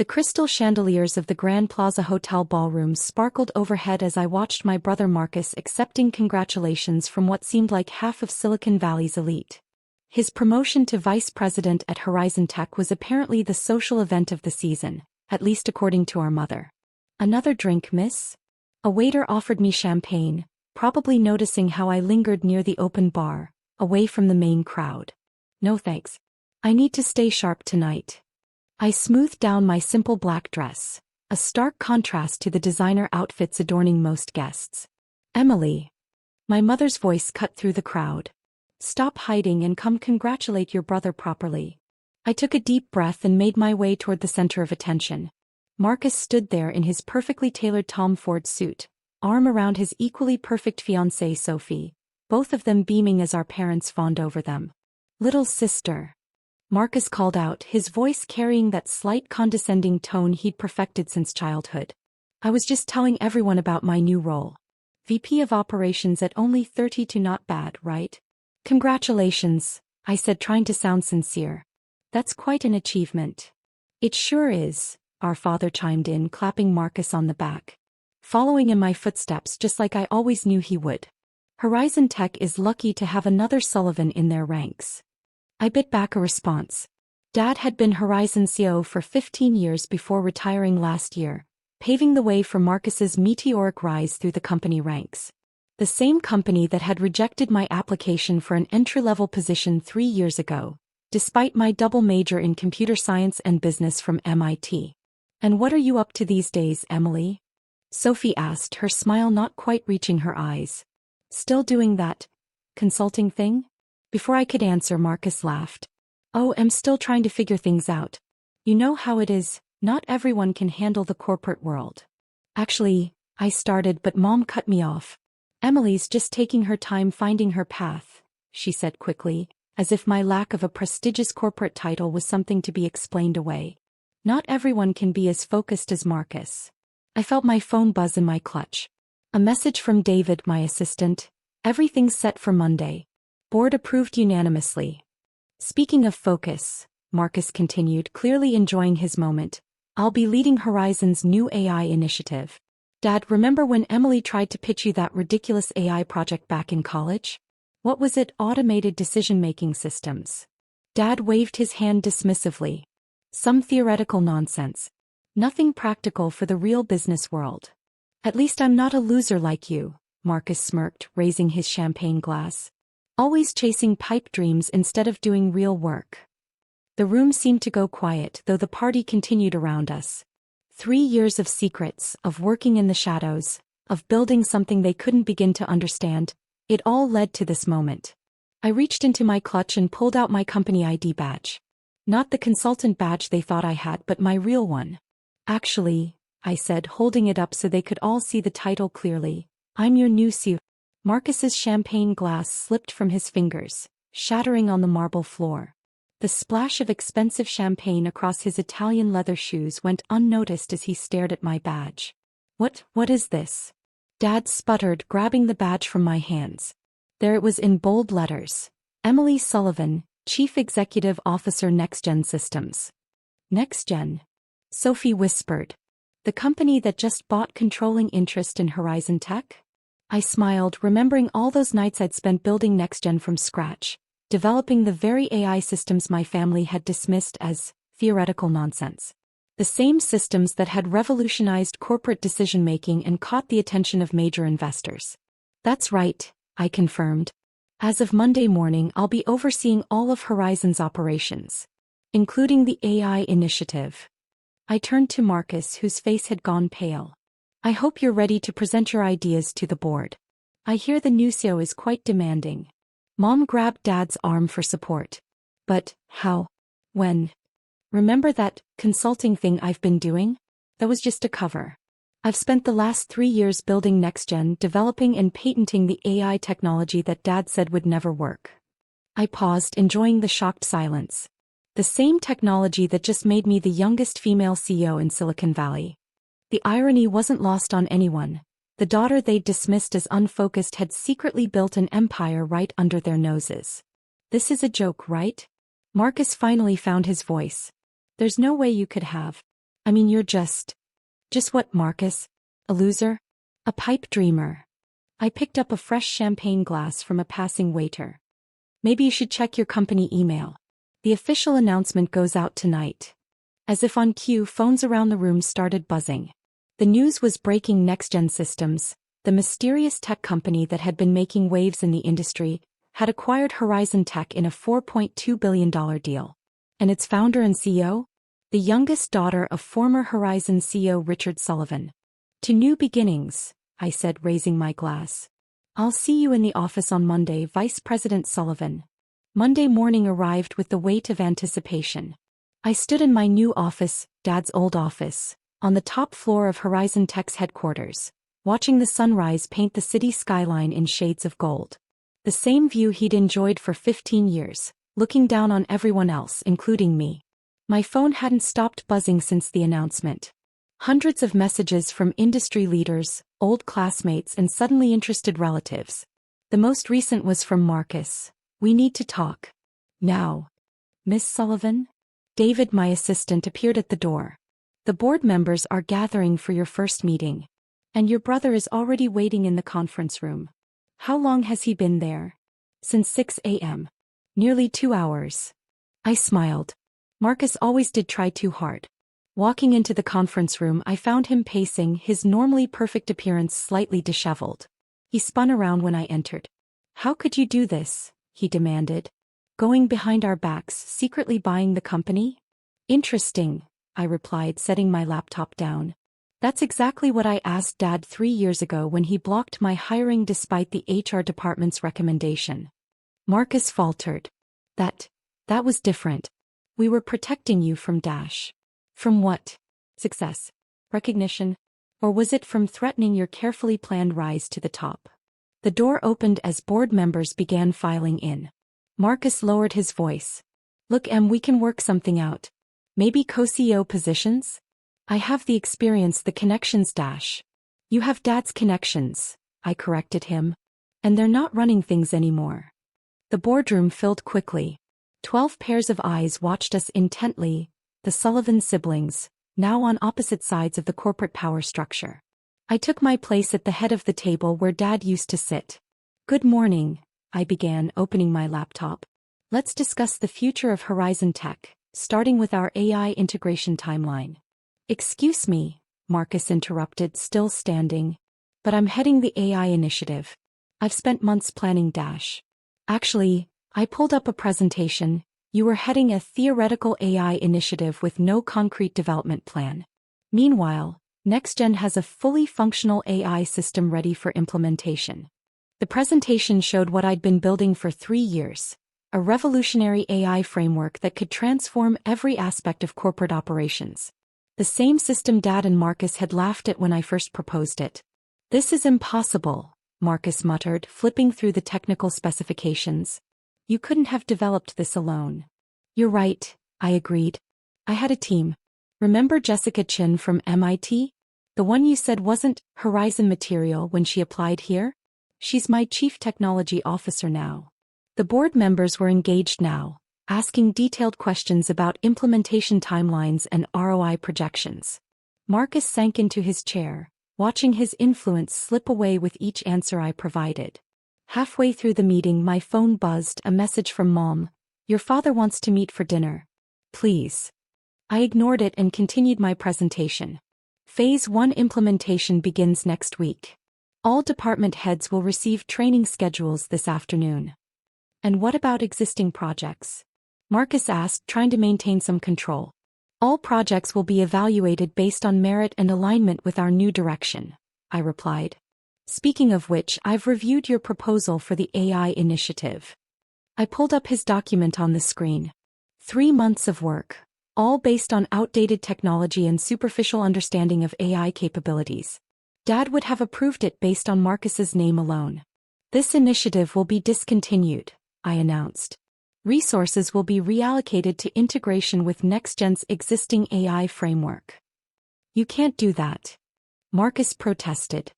The crystal chandeliers of the Grand Plaza Hotel ballrooms sparkled overhead as I watched my brother Marcus accepting congratulations from what seemed like half of Silicon Valley's elite. His promotion to vice president at Horizon Tech was apparently the social event of the season, at least according to our mother. "Another drink, miss?" A waiter offered me champagne, probably noticing how I lingered near the open bar, away from the main crowd. "No thanks. I need to stay sharp tonight." I smoothed down my simple black dress, a stark contrast to the designer outfits adorning most guests. "Emily." My mother's voice cut through the crowd. "Stop hiding and come congratulate your brother properly." I took a deep breath and made my way toward the center of attention. Marcus stood there in his perfectly tailored Tom Ford suit, arm around his equally perfect fiancée Sophie, both of them beaming as our parents fawned over them. "Little sister," Marcus called out, his voice carrying that slight condescending tone he'd perfected since childhood. "I was just telling everyone about my new role. VP of Operations at only 32, not bad, right?" "Congratulations," I said, trying to sound sincere. "That's quite an achievement." "It sure is," our father chimed in, clapping Marcus on the back. Following in my footsteps just like I always knew he would. Horizon Tech is lucky to have another Sullivan in their ranks. I bit back a response. Dad had been Horizon CEO for 15 years before retiring last year, paving the way for Marcus's meteoric rise through the company ranks. The same company that had rejected my application for an entry-level position 3 years ago, despite my double major in computer science and business from MIT. "And what are you up to these days, Emily?" Sophie asked, her smile not quite reaching her eyes. "Still doing that consulting thing?" Before I could answer, Marcus laughed. "Oh, I'm still trying to figure things out. You know how it is, not everyone can handle the corporate world." "Actually," I started, but Mom cut me off. "Emily's just taking her time finding her path," she said quickly, as if my lack of a prestigious corporate title was something to be explained away. "Not everyone can be as focused as Marcus." I felt my phone buzz in my clutch. A message from David, my assistant. "Everything's set for Monday. Board approved unanimously." "Speaking of focus," Marcus continued, clearly enjoying his moment, "I'll be leading Horizon's new AI initiative. Dad, remember when Emily tried to pitch you that ridiculous AI project back in college? What was it? Automated decision-making systems." Dad waved his hand dismissively. "Some theoretical nonsense. Nothing practical for the real business world." "At least I'm not a loser like you," Marcus smirked, raising his champagne glass. "Always chasing pipe dreams instead of doing real work." The room seemed to go quiet, though the party continued around us. 3 years of secrets, of working in the shadows, of building something they couldn't begin to understand, it all led to this moment. I reached into my clutch and pulled out my company ID badge. Not the consultant badge they thought I had, but my real one. "Actually," I said, holding it up so they could all see the title clearly, "I'm your new CEO." Marcus's champagne glass slipped from his fingers, shattering on the marble floor. The splash of expensive champagne across his Italian leather shoes went unnoticed as he stared at my badge. What is this?" Dad sputtered, grabbing the badge from my hands. There it was in bold letters. "Emily Sullivan, Chief Executive Officer, NextGen Systems." "NextGen?" Sophie whispered. "The company that just bought controlling interest in Horizon Tech?" I smiled, remembering all those nights I'd spent building NextGen from scratch, developing the very AI systems my family had dismissed as theoretical nonsense. The same systems that had revolutionized corporate decision-making and caught the attention of major investors. "That's right," I confirmed. "As of Monday morning, I'll be overseeing all of Horizon's operations, including the AI initiative." I turned to Marcus, whose face had gone pale. "I hope you're ready to present your ideas to the board. I hear the new CEO is quite demanding." Mom grabbed Dad's arm for support. "But how? When? Remember that consulting thing I've been doing? That was just a cover. I've spent the last 3 years building NextGen, developing and patenting the AI technology that Dad said would never work." I paused, enjoying the shocked silence. The same technology that just made me the youngest female CEO in Silicon Valley. The irony wasn't lost on anyone. The daughter they'd dismissed as unfocused had secretly built an empire right under their noses. "This is a joke, right?" Marcus finally found his voice. "There's no way you could have." I mean, you're just what, Marcus? A loser? A pipe dreamer? I picked up a fresh champagne glass from a passing waiter. Maybe you should check your company email. The official announcement goes out tonight. As if on cue, phones around the room started buzzing. The news was breaking. Next-Gen Systems, the mysterious tech company that had been making waves in the industry, had acquired Horizon Tech in a $4.2 billion deal. And its founder and CEO? The youngest daughter of former Horizon CEO Richard Sullivan. To new beginnings, I said, raising my glass. I'll see you in the office on Monday, Vice President Sullivan. Monday morning arrived with the weight of anticipation. I stood in my new office, Dad's old office, on the top floor of Horizon Tech's headquarters, watching the sunrise paint the city skyline in shades of gold. The same view he'd enjoyed for 15 years, looking down on everyone else, including me. My phone hadn't stopped buzzing since the announcement. Hundreds of messages from industry leaders, old classmates, and suddenly interested relatives. The most recent was from Marcus. We need to talk. Now. Miss Sullivan? David, my assistant, appeared at the door. The board members are gathering for your first meeting. And your brother is already waiting in the conference room. How long has he been there? Since 6 a.m. Nearly 2 hours. I smiled. Marcus always did try too hard. Walking into the conference room, I found him pacing, his normally perfect appearance slightly disheveled. He spun around when I entered. How could you do this? He demanded. Going behind our backs, secretly buying the company? Interesting, I replied, setting my laptop down. That's exactly what I asked Dad 3 years ago when he blocked my hiring despite the HR department's recommendation. Marcus faltered. That was different. We were protecting you from Dash. From what? Success? Recognition? Or was it from threatening your carefully planned rise to the top? The door opened as board members began filing in. Marcus lowered his voice. Look, Em, we can work something out. Maybe co-CEO positions? I have the experience, the connections, Dash. You have Dad's connections, I corrected him. And they're not running things anymore. The boardroom filled quickly. 12 pairs of eyes watched us intently, the Sullivan siblings, now on opposite sides of the corporate power structure. I took my place at the head of the table where Dad used to sit. Good morning, I began, opening my laptop. Let's discuss the future of Horizon Tech, starting with our AI integration timeline. Excuse me, Marcus interrupted, still standing. But I'm heading the AI initiative. I've spent months planning Dash. Actually, I pulled up a presentation. You were heading a theoretical AI initiative with no concrete development plan. Meanwhile, NextGen has a fully functional AI system ready for implementation. The presentation showed what I'd been building for 3 years, a revolutionary AI framework that could transform every aspect of corporate operations. The same system Dad and Marcus had laughed at when I first proposed it. This is impossible, Marcus muttered, flipping through the technical specifications. You couldn't have developed this alone. You're right, I agreed. I had a team. Remember Jessica Chin from MIT? The one you said wasn't Horizon material when she applied here? She's my chief technology officer now. The board members were engaged now, asking detailed questions about implementation timelines and ROI projections. Marcus sank into his chair, watching his influence slip away with each answer I provided. Halfway through the meeting, my phone buzzed, a message from Mom. Your father wants to meet for dinner. Please. I ignored it and continued my presentation. Phase 1 implementation begins next week. All department heads will receive training schedules this afternoon. And what about existing projects? Marcus asked, trying to maintain some control. All projects will be evaluated based on merit and alignment with our new direction, I replied. Speaking of which, I've reviewed your proposal for the AI initiative. I pulled up his document on the screen. 3 months of work, all based on outdated technology and superficial understanding of AI capabilities. Dad would have approved it based on Marcus's name alone. This initiative will be discontinued, I announced. Resources will be reallocated to integration with NextGen's existing AI framework. You can't do that. Marcus protested.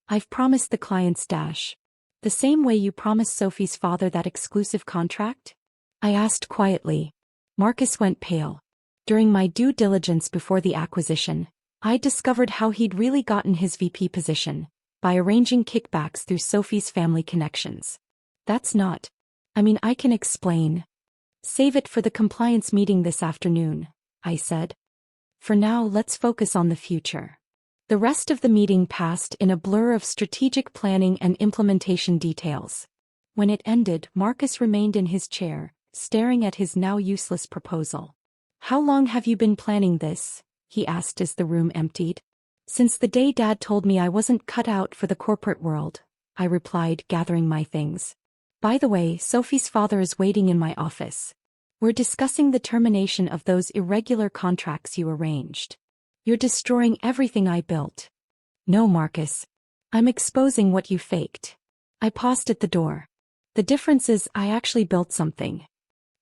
I've promised the clients Dash. The same way you promised Sophie's father that exclusive contract? I asked quietly. Marcus went pale. During my due diligence before the acquisition, I discovered how he'd really gotten his VP position, by arranging kickbacks through Sophie's family connections. I can explain. Save it for the compliance meeting this afternoon, I said. For now, let's focus on the future. The rest of the meeting passed in a blur of strategic planning and implementation details. When it ended, Marcus remained in his chair, staring at his now useless proposal. How long have you been planning this? He asked as the room emptied. Since the day Dad told me I wasn't cut out for the corporate world, I replied, gathering my things. By the way, Sophie's father is waiting in my office. We're discussing the termination of those irregular contracts you arranged. You're destroying everything I built. No, Marcus. I'm exposing what you faked. I paused at the door. The difference is I actually built something.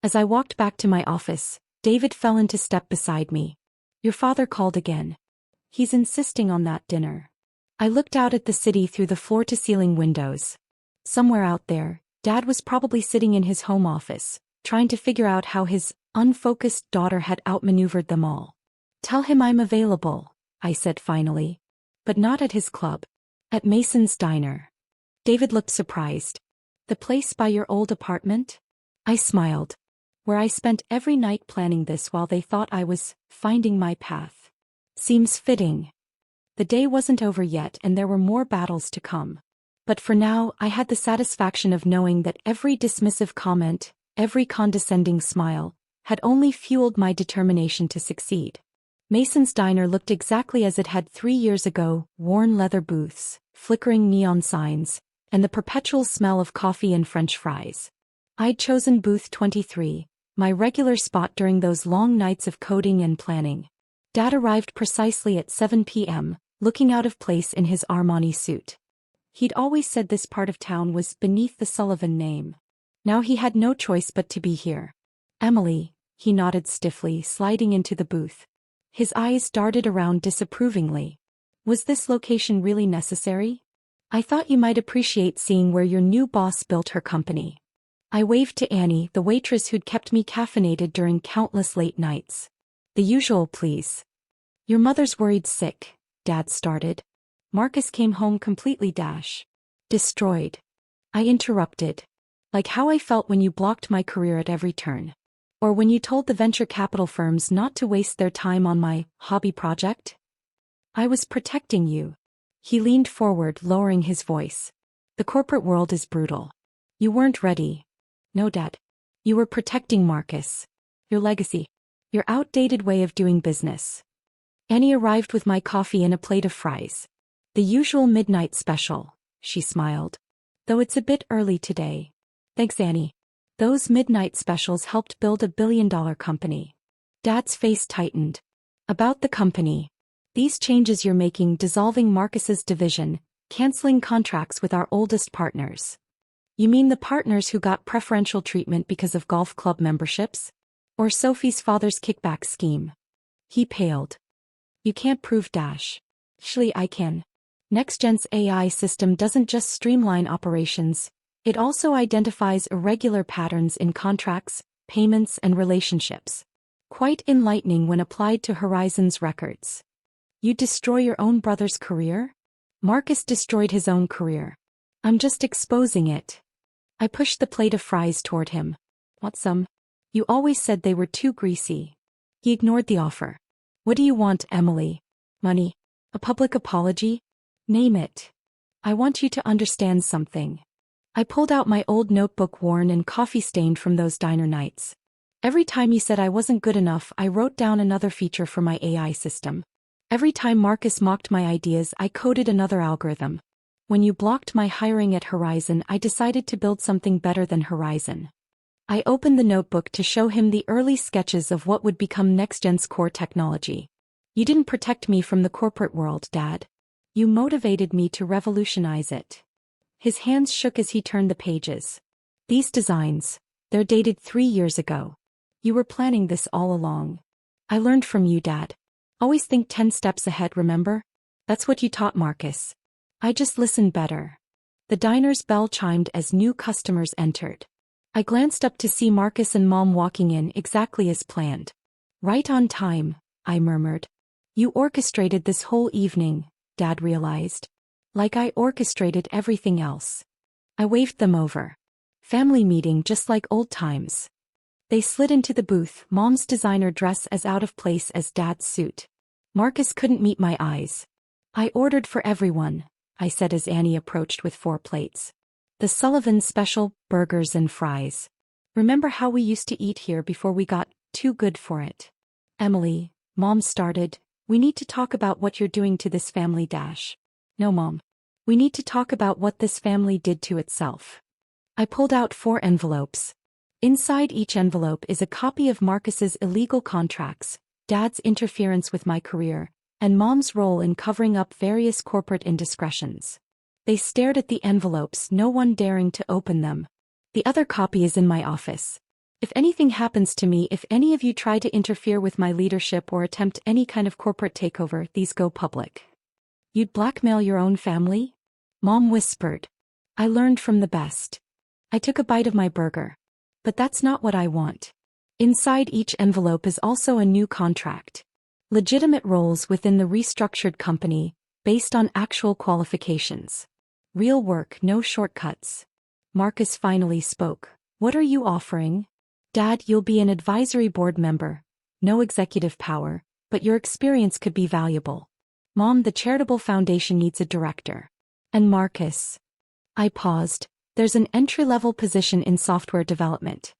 As I walked back to my office, David fell into step beside me. Your father called again. He's insisting on that dinner. I looked out at the city through the floor-to-ceiling windows. Somewhere out there, Dad was probably sitting in his home office, trying to figure out how his unfocused daughter had outmaneuvered them all. Tell him I'm available, I said finally. But not at his club. At Mason's diner. David looked surprised. The place by your old apartment? I smiled. Where I spent every night planning this while they thought I was finding my path. Seems fitting. The day wasn't over yet and there were more battles to come. But for now, I had the satisfaction of knowing that every dismissive comment, every condescending smile, had only fueled my determination to succeed. Mason's diner looked exactly as it had 3 years ago, worn leather booths, flickering neon signs, and the perpetual smell of coffee and French fries. I'd chosen booth 23, my regular spot during those long nights of coding and planning. Dad arrived precisely at 7 p.m., looking out of place in his Armani suit. He'd always said this part of town was beneath the Sullivan name. Now he had no choice but to be here. Emily, he nodded stiffly, sliding into the booth. His eyes darted around disapprovingly. Was this location really necessary? I thought you might appreciate seeing where your new boss built her company. I waved to Annie, the waitress who'd kept me caffeinated during countless late nights. The usual, please. Your mother's worried sick, Dad started. Marcus came home completely destroyed. I interrupted. Like how I felt when you blocked my career at every turn. Or when you told the venture capital firms not to waste their time on my hobby project? I was protecting you. He leaned forward, lowering his voice. The corporate world is brutal. You weren't ready. No, Dad. You were protecting Marcus. Your legacy. Your outdated way of doing business. Annie arrived with my coffee and a plate of fries. The usual midnight special, she smiled. Though it's a bit early today. Thanks, Annie. Those midnight specials helped build a billion-dollar company. Dad's face tightened. About the company. These changes you're making, dissolving Marcus's division, canceling contracts with our oldest partners. You mean the partners who got preferential treatment because of golf club memberships? Or Sophie's father's kickback scheme? He paled. You can't prove . Actually, I can. NextGen's AI system doesn't just streamline operations, it also identifies irregular patterns in contracts, payments, and relationships. Quite enlightening when applied to Horizon's records. You destroy your own brother's career? Marcus destroyed his own career. I'm just exposing it. I pushed the plate of fries toward him. Want some? You always said they were too greasy. He ignored the offer. What do you want, Emily? Money? A public apology? Name it. I want you to understand something. I pulled out my old notebook, worn and coffee-stained from those diner nights. Every time he said I wasn't good enough, I wrote down another feature for my AI system. Every time Marcus mocked my ideas, I coded another algorithm. When you blocked my hiring at Horizon, I decided to build something better than Horizon. I opened the notebook to show him the early sketches of what would become NextGen's core technology. You didn't protect me from the corporate world, Dad. You motivated me to revolutionize it. His hands shook as he turned the pages. These designs, they're dated 3 years ago. You were planning this all along. I learned from you, Dad. Always think 10 steps ahead, remember? That's what you taught Marcus. I just listened better. The diner's bell chimed as new customers entered. I glanced up to see Marcus and Mom walking in exactly as planned. Right on time, I murmured. You orchestrated this whole evening, Dad realized. Like I orchestrated everything else. I waved them over. Family meeting just like old times. They slid into the booth, Mom's designer dress as out of place as Dad's suit. Marcus couldn't meet my eyes. I ordered for everyone, I said as Annie approached with 4 plates. The Sullivan special, burgers and fries. Remember how we used to eat here before we got too good for it? Emily, Mom started, we need to talk about what you're doing to this family dash. No, Mom. We need to talk about what this family did to itself. I pulled out 4 envelopes. Inside each envelope is a copy of Marcus's illegal contracts, Dad's interference with my career, and Mom's role in covering up various corporate indiscretions. They stared at the envelopes, no one daring to open them. The other copy is in my office. If anything happens to me, if any of you try to interfere with my leadership or attempt any kind of corporate takeover, these go public. You'd blackmail your own family? Mom whispered. I learned from the best. I took a bite of my burger. But that's not what I want. Inside each envelope is also a new contract. Legitimate roles within the restructured company, based on actual qualifications. Real work, no shortcuts. Marcus finally spoke. What are you offering? Dad, you'll be an advisory board member. No executive power, but your experience could be valuable. Mom, the charitable foundation needs a director. And Marcus. I paused. There's an entry-level position in software development.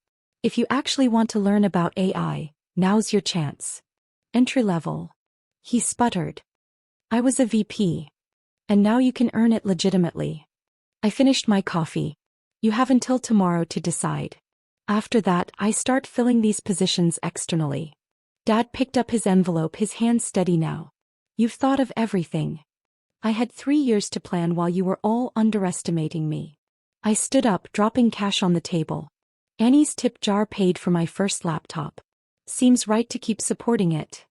If you actually want to learn about AI, now's your chance. Entry-level. He sputtered. I was a VP. And now you can earn it legitimately. I finished my coffee. You have until tomorrow to decide. After that, I start filling these positions externally. Dad picked up his envelope, his hand steady now. You've thought of everything. I had 3 years to plan while you were all underestimating me. I stood up, dropping cash on the table. Annie's tip jar paid for my first laptop. Seems right to keep supporting it.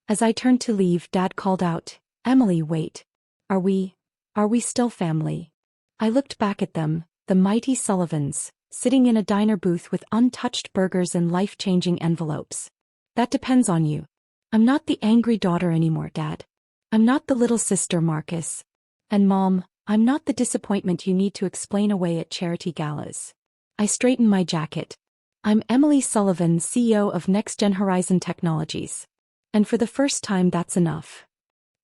As I turned to leave, Dad called out, Emily, wait. Are we still family? I looked back at them, the mighty Sullivans, sitting in a diner booth with untouched burgers and life-changing envelopes. That depends on you. I'm not the angry daughter anymore, Dad. I'm not the little sister, Marcus. And Mom, I'm not the disappointment you need to explain away at charity galas. I straightened my jacket. I'm Emily Sullivan, CEO of Next Gen Horizon Technologies. And for the first time, that's enough.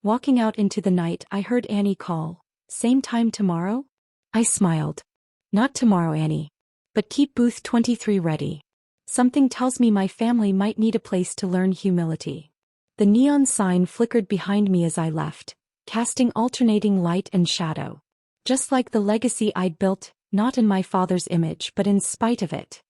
Walking out into the night, I heard Annie call. Same time tomorrow? I smiled. Not tomorrow, Annie. But keep booth 23 ready. Something tells me my family might need a place to learn humility. The neon sign flickered behind me as I left, casting alternating light and shadow. Just like the legacy I'd built, not in my father's image but in spite of it.